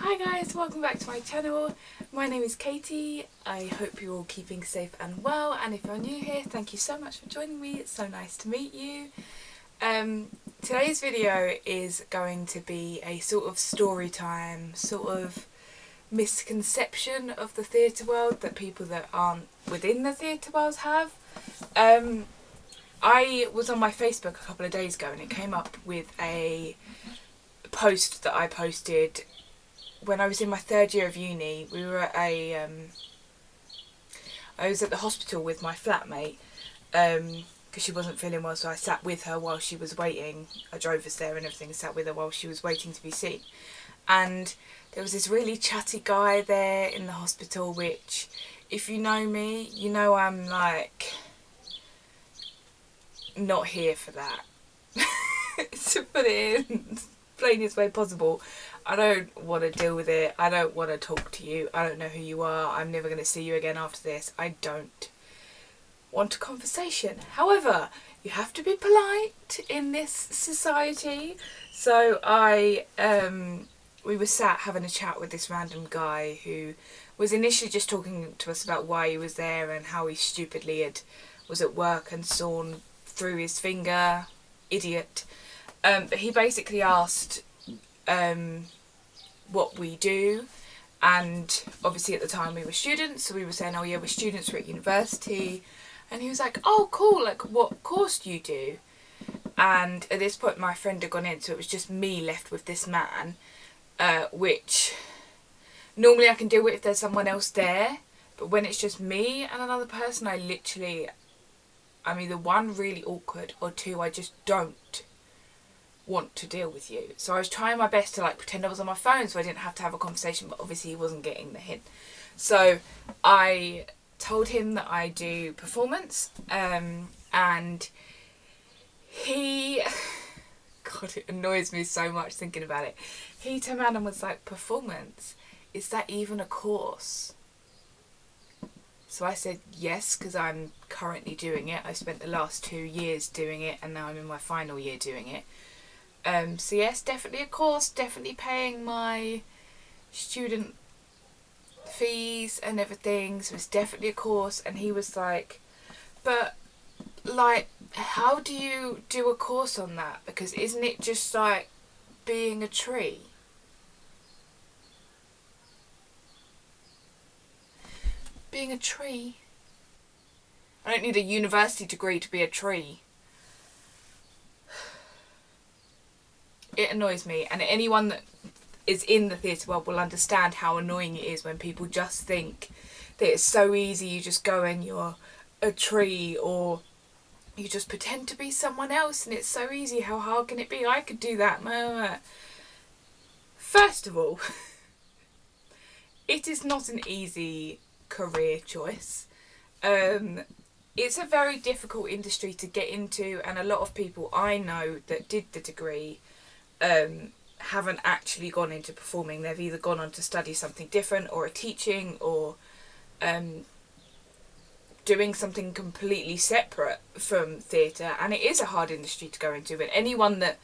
Hi guys, welcome back to my channel. My name is Katie. I hope you're all keeping safe and well, and if you're new here, thank you so much for joining me. It's so nice to meet you. Today's video is going to be a sort of story time, sort of misconception of the theatre world that people that aren't within the theatre world have. I was on my Facebook a couple of days ago and it came up with a post that I posted when I was in my third year of uni. We were at I was at the hospital with my flatmate because she wasn't feeling well, so I sat with her while she was waiting. I drove us there and everything, sat with her while she was waiting to be seen. And there was this really chatty guy there in the hospital, which, if you know me, you know I'm like not here for that. To put it in plainest way possible, I don't want to deal with it. I don't want to talk to you. I don't know who you are. I'm never going to see you again after this. I don't want a conversation. However, you have to be polite in this society. So we were sat having a chat with this random guy who was initially just talking to us about why he was there and how he stupidly was at work and sawn through his finger. Idiot. But he basically asked what we do, and obviously at the time we were students, so we were saying, oh yeah, we're students, we're at university. And he was like, oh cool, like what course do you do? And at this point my friend had gone in, so it was just me left with this man, which normally I can deal with if there's someone else there, but when it's just me and another person, I'm either one, really awkward, or two, I just don't want to deal with you. So I was trying my best to like pretend I was on my phone so I didn't have to have a conversation, but obviously he wasn't getting the hint. So I told him that I do performance, and he, God, it annoys me so much thinking about it. He turned around and was like, performance? Is that even a course? So I said yes, because I'm currently doing it. I spent the last 2 years doing it, and now I'm in my final year doing it. So yes, definitely a course, definitely paying my student fees and everything, so it's definitely a course. And he was like, but like, how do you do a course on that? Because isn't it just like being a tree? Being a tree? I don't need a university degree to be a tree. It annoys me, and anyone that is in the theatre world will understand how annoying it is when people just think that it's so easy. You just go and you're a tree, or you just pretend to be someone else, and it's so easy. How hard can it be? I could do that. First of all, it is not an easy career choice. It's a very difficult industry to get into, and a lot of people I know that did the degree haven't actually gone into performing. They've either gone on to study something different, or a teaching, or doing something completely separate from theatre, and it is a hard industry to go into. But anyone that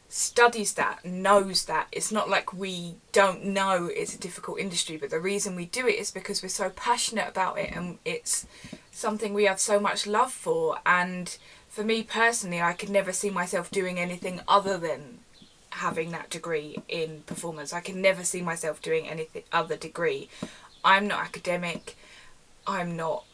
studies that knows that. It's not like we don't know it's a difficult industry, but the reason we do it is because we're so passionate about it, and it's something we have so much love for. And for me personally, I could never see myself doing anything other than having that degree in performance. I can never see myself doing anything other degree. I'm not academic, I'm not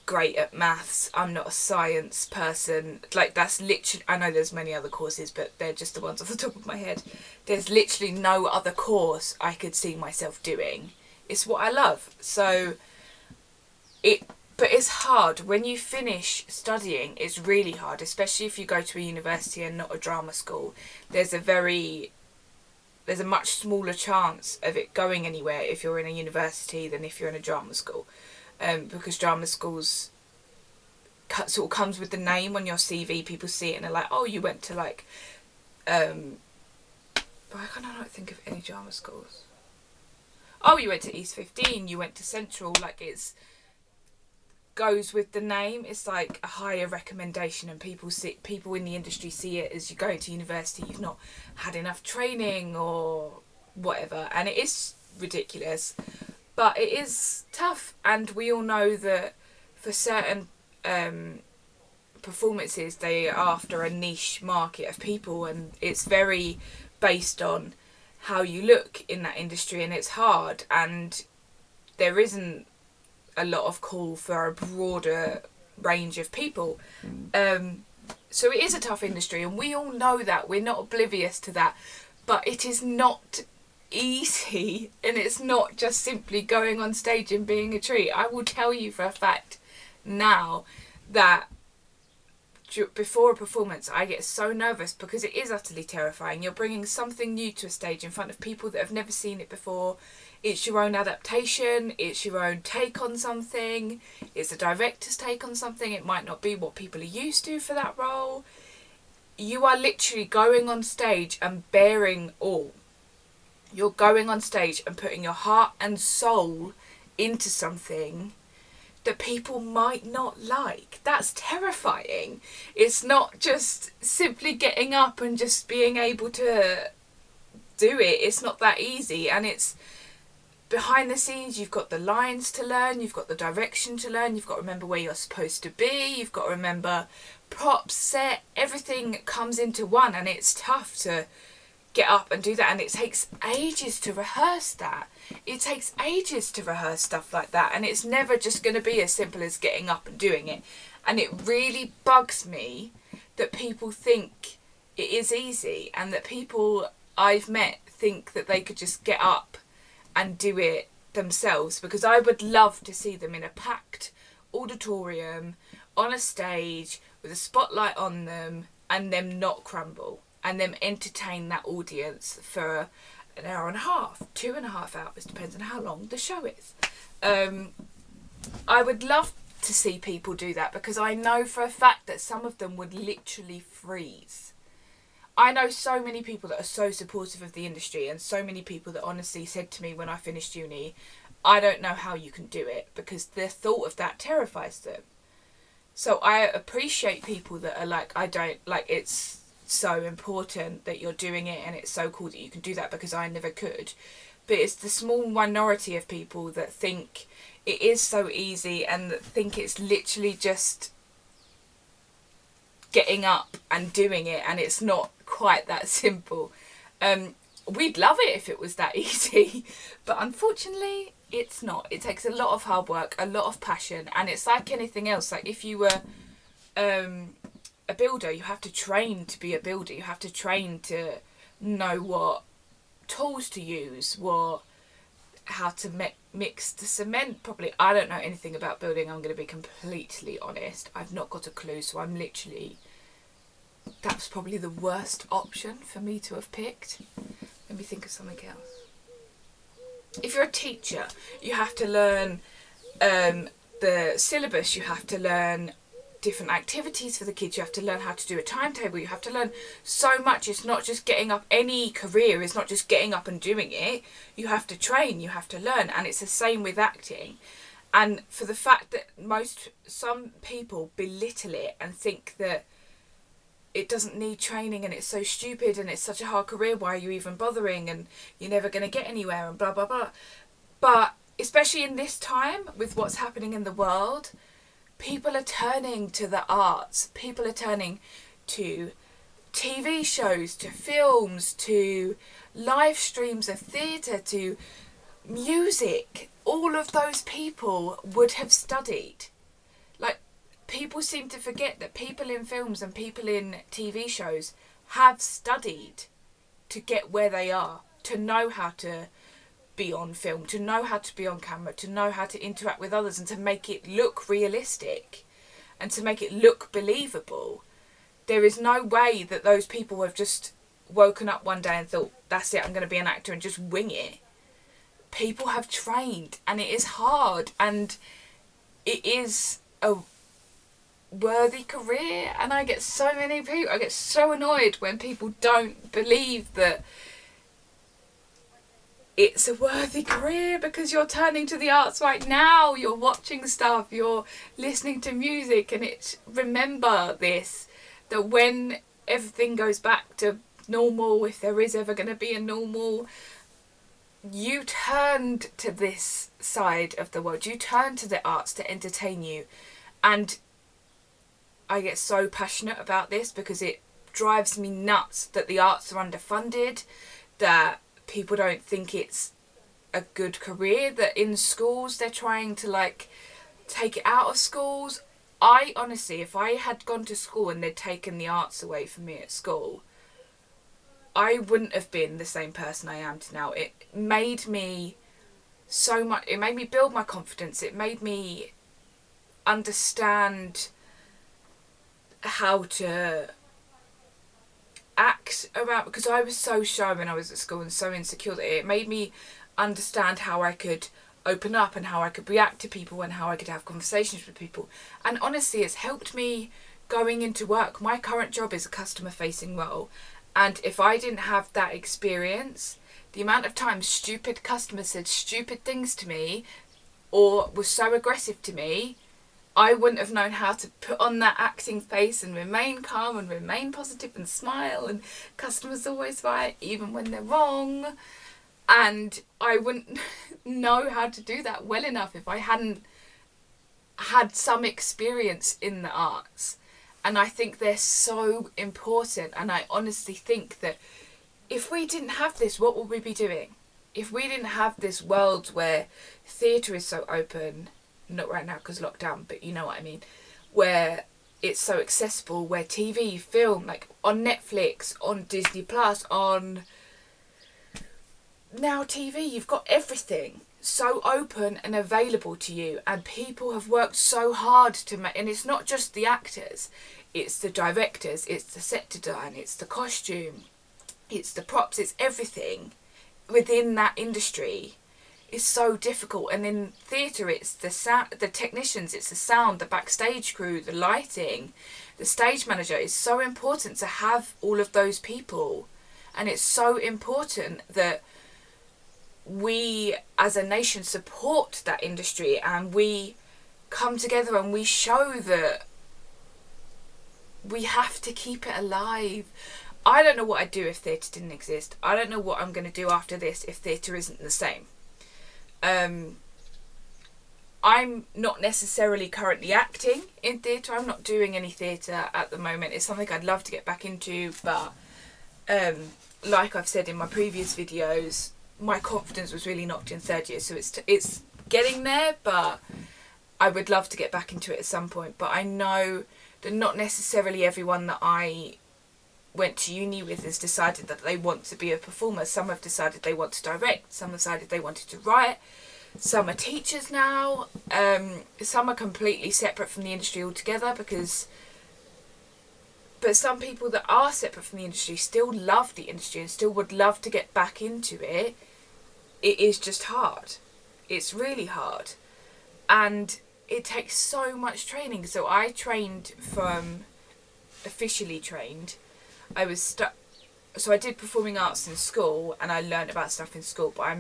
great at maths, I'm not a science person. Like, that's literally, I know there's many other courses, but they're just the ones off the top of my head. There's literally no other course I could see myself doing. It's what I love. So but it's hard when you finish studying. It's really hard, especially if you go to a university and not a drama school. There's a much smaller chance of it going anywhere if you're in a university than if you're in a drama school, because drama schools sort of comes with the name on your CV. People see it and they're like, oh, you went to like but I can't think of any drama schools. Oh, you went to East 15, you went to Central. Like, it's goes with the name. It's like a higher recommendation, and people in the industry see it as you go to university, you've not had enough training or whatever, and it is ridiculous, but it is tough. And we all know that for certain performances, they are after a niche market of people, and it's very based on how you look in that industry, and it's hard, and there isn't a lot of call for a broader range of people. So it is a tough industry, and we all know that. We're not oblivious to that, but it is not easy, and it's not just simply going on stage and being a treat. I will tell you for a fact now that before a performance I get so nervous, because it is utterly terrifying. You're bringing something new to a stage in front of people that have never seen it before. It's your own adaptation, it's your own take on something, it's the director's take on something. It might not be what people are used to for that role. You are literally going on stage and bearing all. You're going on stage and putting your heart and soul into something that people might not like. That's terrifying. It's not just simply getting up and just being able to do it. It's not that easy, and it's behind the scenes. You've got the lines to learn, you've got the direction to learn, you've got to remember where you're supposed to be, you've got to remember props, set, everything comes into one, and it's tough to get up and do that, and it takes ages to rehearse that. It takes ages to rehearse stuff like that, and it's never just going to be as simple as getting up and doing it. And it really bugs me that people think it is easy, and that people I've met think that they could just get up and do it themselves, because I would love to see them in a packed auditorium on a stage with a spotlight on them, and them not crumble, and them entertain that audience for an hour and a half, 2.5 hours, depends on how long the show is. I would love to see people do that, because I know for a fact that some of them would literally freeze. I know so many people that are so supportive of the industry, and so many people that honestly said to me when I finished uni, I don't know how you can do it, because the thought of that terrifies them. So I appreciate people that are like, I don't, like, it's so important that you're doing it, and it's so cool that you can do that, because I never could. But it's the small minority of people that think it is so easy, and that think it's literally just getting up and doing it, and it's not quite that simple. We'd love it if it was that easy, but unfortunately it's not. It takes a lot of hard work, a lot of passion, and it's like anything else. Like if you were a builder, you have to train to be a builder. You have to train to know what tools to use, how to mix the cement properly. I don't know anything about building, I'm going to be completely honest. I've not got a clue, so I'm literally... That's probably the worst option for me to have picked. Let me think of something else. If you're a teacher, you have to learn the syllabus, you have to learn different activities for the kids, you have to learn how to do a timetable, you have to learn so much. It's not just getting up. Any career is not just getting up and doing it. You have to train, you have to learn, and it's the same with acting. And for the fact that some people belittle it and think that it doesn't need training, and it's so stupid, and it's such a hard career, why are you even bothering, and you're never going to get anywhere, and blah blah blah. But especially in this time with what's happening in the world, people are turning to the arts. People are turning to TV shows, to films, to live streams of theatre, to music. All of those people would have studied. Like, people seem to forget that people in films and people in TV shows have studied to get where they are, to know how to be on film, to know how to be on camera, to know how to interact with others, and to make it look realistic and to make it look believable. There is no way that those people have just woken up one day and thought, that's it, I'm going to be an actor, and just wing it. People have trained, and it is hard, and it is a worthy career. And I get so annoyed when people don't believe that it's a worthy career, because you're turning to the arts right now, you're watching stuff, you're listening to music, and remember this, that when everything goes back to normal, if there is ever going to be a normal, you turned to this side of the world. You turned to the arts to entertain you. And I get so passionate about this because it drives me nuts that the arts are underfunded, that people don't think it's a good career, that in schools they're trying to like take it out of schools. I honestly, if I had gone to school and they'd taken the arts away from me at school, I wouldn't have been the same person I am to now. It made me so much, it made me build my confidence. It made me understand how to act around, because I was so shy when I was at school and so insecure that it made me understand how I could open up and how I could react to people and how I could have conversations with people. And honestly, it's helped me going into work. My current job is a customer facing role, and if I didn't have that experience, the amount of times stupid customers said stupid things to me or were so aggressive to me, I wouldn't have known how to put on that acting face and remain calm and remain positive and smile, and customers always right even when they're wrong. And I wouldn't know how to do that well enough if I hadn't had some experience in the arts. And I think they're so important. And I honestly think that if we didn't have this, what would we be doing? If we didn't have this world where theatre is so open, not right now because lockdown, but you know what I mean, where it's so accessible, where TV, film, like on Netflix, on Disney Plus, on Now TV, you've got everything so open and available to you, and people have worked so hard to make, and it's not just the actors, it's the directors, it's the set design, it's the costume, it's the props, it's everything within that industry is so difficult. And in theatre, it's the sound, the technicians, it's the sound, the backstage crew, the lighting, the stage manager. It's so important to have all of those people, and it's so important that we as a nation support that industry and we come together and we show that we have to keep it alive. I don't know what I'd do if theatre didn't exist. I don't know what I'm going to do after this if theatre isn't the same. I'm not necessarily currently acting in theatre. I'm not doing any theatre at the moment. It's something I'd love to get back into, but like I've said in my previous videos, my confidence was really knocked in third year, so it's getting there, but I would love to get back into it at some point. But I know that not necessarily everyone that I went to uni with has decided that they want to be a performer. Some have decided they want to direct, some have decided they wanted to write, some are teachers now, some are completely separate from the industry altogether, but some people that are separate from the industry still love the industry and still would love to get back into it. It is just hard. It's really hard. And it takes so much training. So I trained officially trained. So I did performing arts in school and I learned about stuff in school, but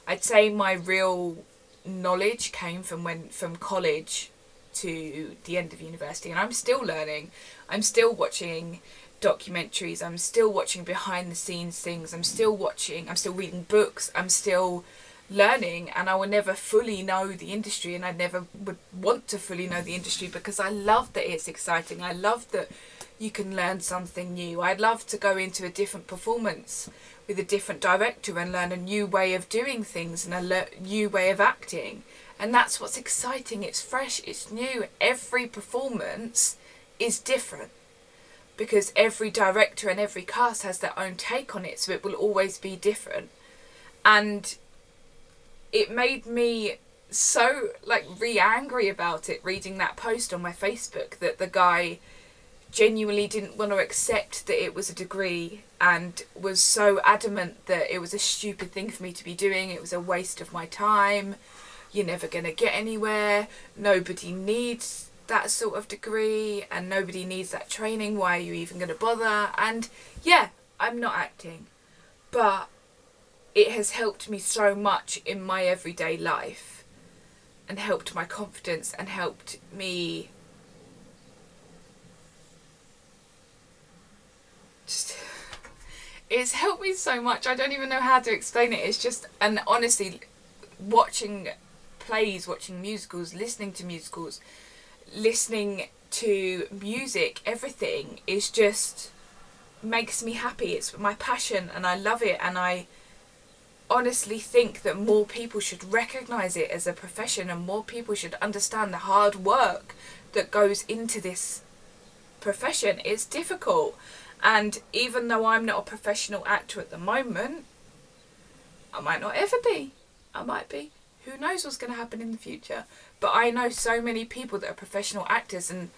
I'd say my real knowledge came from college to the end of university, and I'm still learning. I'm still watching documentaries, I'm still watching behind the scenes things, I'm still reading books, I'm still learning, and I will never fully know the industry, and I never would want to fully know the industry, because I love that it's exciting. I love that you can learn something new. I'd love to go into a different performance with a different director and learn a new way of doing things and a new way of acting. And that's what's exciting. It's fresh, it's new. Every performance is different because every director and every cast has their own take on it, so it will always be different. And it made me so angry about it, reading that post on my Facebook, that the guy genuinely didn't want to accept that it was a degree and was so adamant that it was a stupid thing for me to be doing. It was a waste of my time. You're never going to get anywhere. Nobody needs that sort of degree and nobody needs that training. Why are you even going to bother? And yeah, I'm not acting, but it has helped me so much in my everyday life and helped my confidence and helped me it's helped me so much. I don't even know how to explain it. It's just, and honestly, watching plays, watching musicals, listening to musicals, listening to music, everything is just makes me happy. It's my passion and I love it, and I honestly think that more people should recognise it as a profession, and more people should understand the hard work that goes into this profession. It's difficult, and even though I'm not a professional actor at the moment, I might not ever be. I might be. Who knows what's going to happen in the future? But I know so many people that are professional actors, and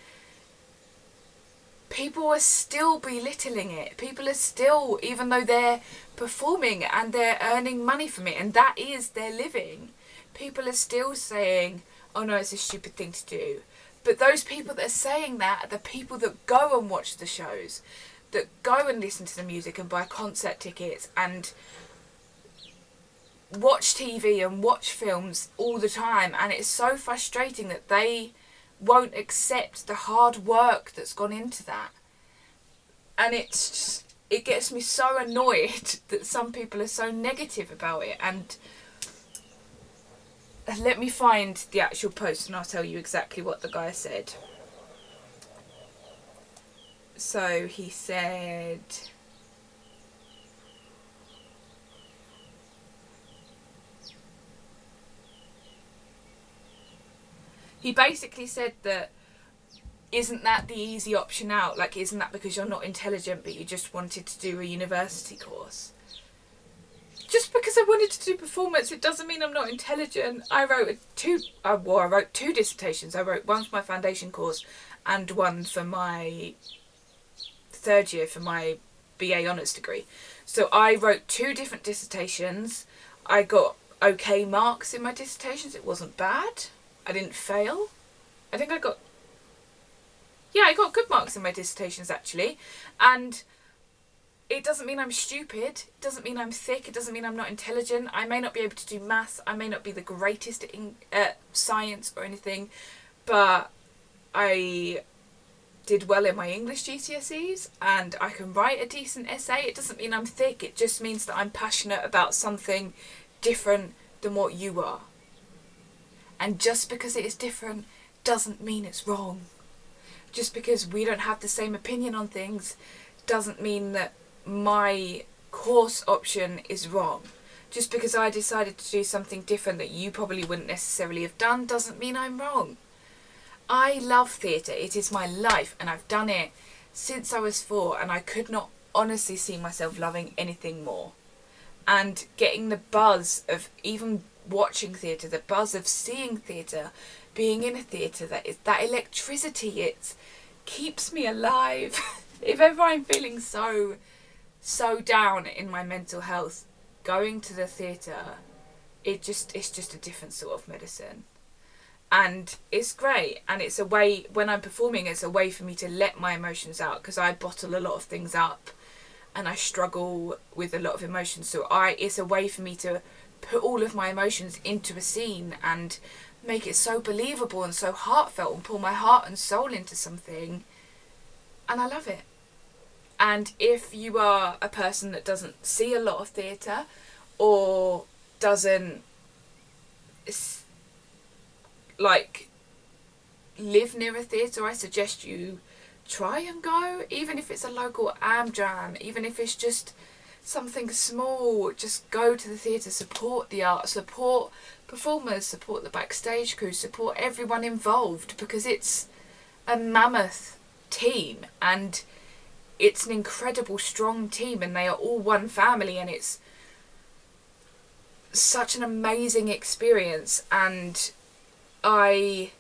people are still belittling it. People are still, even though they're performing and they're earning money from it, and that is their living, people are still saying, oh no, it's a stupid thing to do. But those people that are saying that are the people that go and watch the shows, that go and listen to the music and buy concert tickets and watch TV and watch films all the time. And it's so frustrating that they won't accept the hard work that's gone into that. And it's just, it gets me so annoyed that some people are so negative about it. And let me find the actual post and I'll tell you exactly what the guy said. So he said, he basically said that, isn't that the easy option out? Like, isn't that because you're not intelligent but you just wanted to do a university course? Just because I wanted to do performance, it doesn't mean I'm not intelligent. I wrote two dissertations. I wrote one for my foundation course and one for my third year for my BA honours degree. So I wrote 2 different dissertations. I got okay marks in my dissertations. It wasn't bad. I didn't fail. I think I got good marks in my dissertations actually. And it doesn't mean I'm stupid. It doesn't mean I'm thick. It doesn't mean I'm not intelligent. I may not be able to do maths. I may not be the greatest at science or anything. But I did well in my English GCSEs and I can write a decent essay. It doesn't mean I'm thick. It just means that I'm passionate about something different than what you are. And just because it is different doesn't mean it's wrong. Just because we don't have the same opinion on things doesn't mean that my course option is wrong. Just because I decided to do something different that you probably wouldn't necessarily have done doesn't mean I'm wrong. I love theatre. It is my life and I've done it since I was 4 and I could not honestly see myself loving anything more. And getting the buzz of even watching theatre, the buzz of seeing theatre, being in a theatre, that electricity, it keeps me alive. If ever I'm feeling so down in my mental health, going to the theatre, it's just a different sort of medicine. And it's great, and it's a way, when I'm performing, it's a way for me to let my emotions out, because I bottle a lot of things up and I struggle with a lot of emotions. So it's a way for me to put all of my emotions into a scene and make it so believable and so heartfelt and pour my heart and soul into something. And I love it. And if you are a person that doesn't see a lot of theatre or doesn't live near a theatre, I suggest you try and go, even if it's a local Amjam, even if it's just something small. Just go to the theatre, support the art, support performers, support the backstage crew, support everyone involved, because it's a mammoth team and it's an incredible strong team and they are all one family, and it's such an amazing experience. And I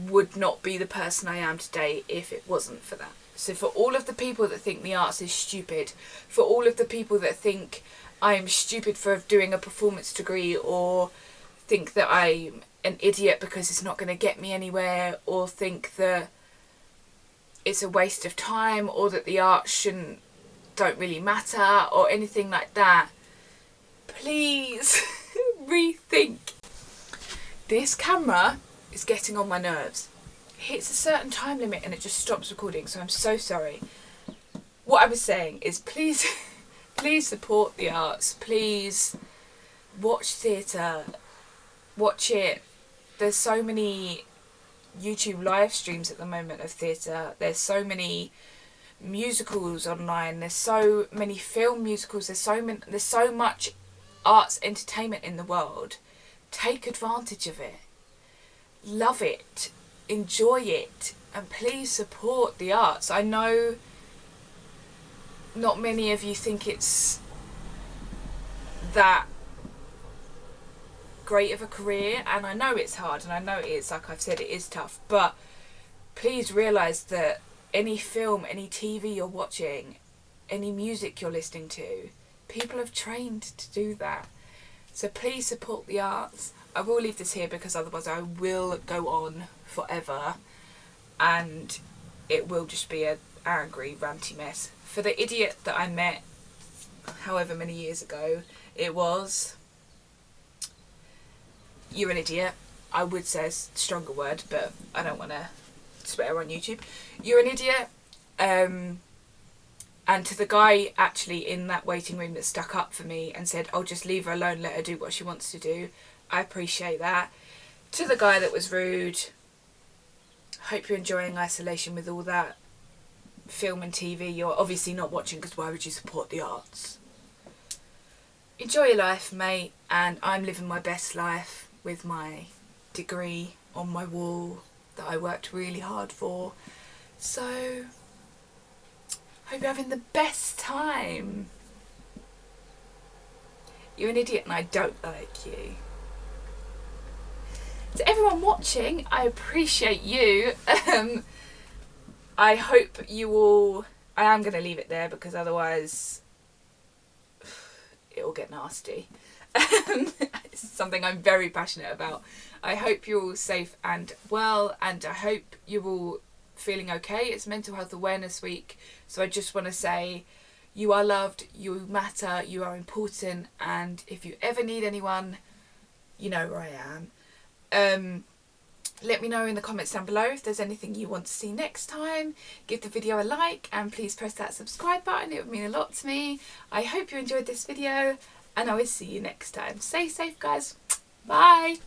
would not be the person I am today if it wasn't for that. So for all of the people that think the arts is stupid, for all of the people that think I'm stupid for doing a performance degree, or think that I'm an idiot because it's not going to get me anywhere, or think that it's a waste of time, or that the arts don't really matter, or anything like that, please rethink. This camera is getting on my nerves. It hits a certain time limit and it just stops recording, so I'm so sorry. what I was saying is, please, please support the arts. Please watch theatre. Watch it. There's so many YouTube live streams at the moment of theatre. There's so many musicals online. There's so many film musicals. There's so much arts entertainment in the world. Take advantage of it. Love it. Enjoy it. And please support the arts. I know not many of you think it's that great of a career, and I know it's hard, and I know it is, like I've said, it is tough, but please realise that any film, any TV you're watching, any music you're listening to, people have trained to do that. So please support the arts. I will leave this here because otherwise I will go on forever and it will just be an angry, ranty mess. For the idiot that I met however many years ago it was, you're an idiot. I would say a stronger word, but I don't want to swear on YouTube. You're an idiot. And to the guy actually in that waiting room that stuck up for me and said, "I'll just leave her alone, let her do what she wants to do," I appreciate that. To the guy that was rude, hope you're enjoying isolation with all that film and TV you're obviously not watching, because why would you support the arts? Enjoy your life, mate, and I'm living my best life with my degree on my wall that I worked really hard for. So, hope you're having the best time. You're an idiot and I don't like you. To everyone watching, I appreciate you. I hope you all... I am going to leave it there because otherwise it will get nasty. It's something I'm very passionate about. I hope you're all safe and well, and I hope you're all feeling okay. It's Mental Health Awareness Week, so I just want to say you are loved, you matter, you are important, and if you ever need anyone, you know where I am. Let me know in the comments down below if there's anything you want to see next time. Give the video a like and please press that subscribe button, it would mean a lot to me. I hope you enjoyed this video and I will see you next time. Stay safe, guys. Bye.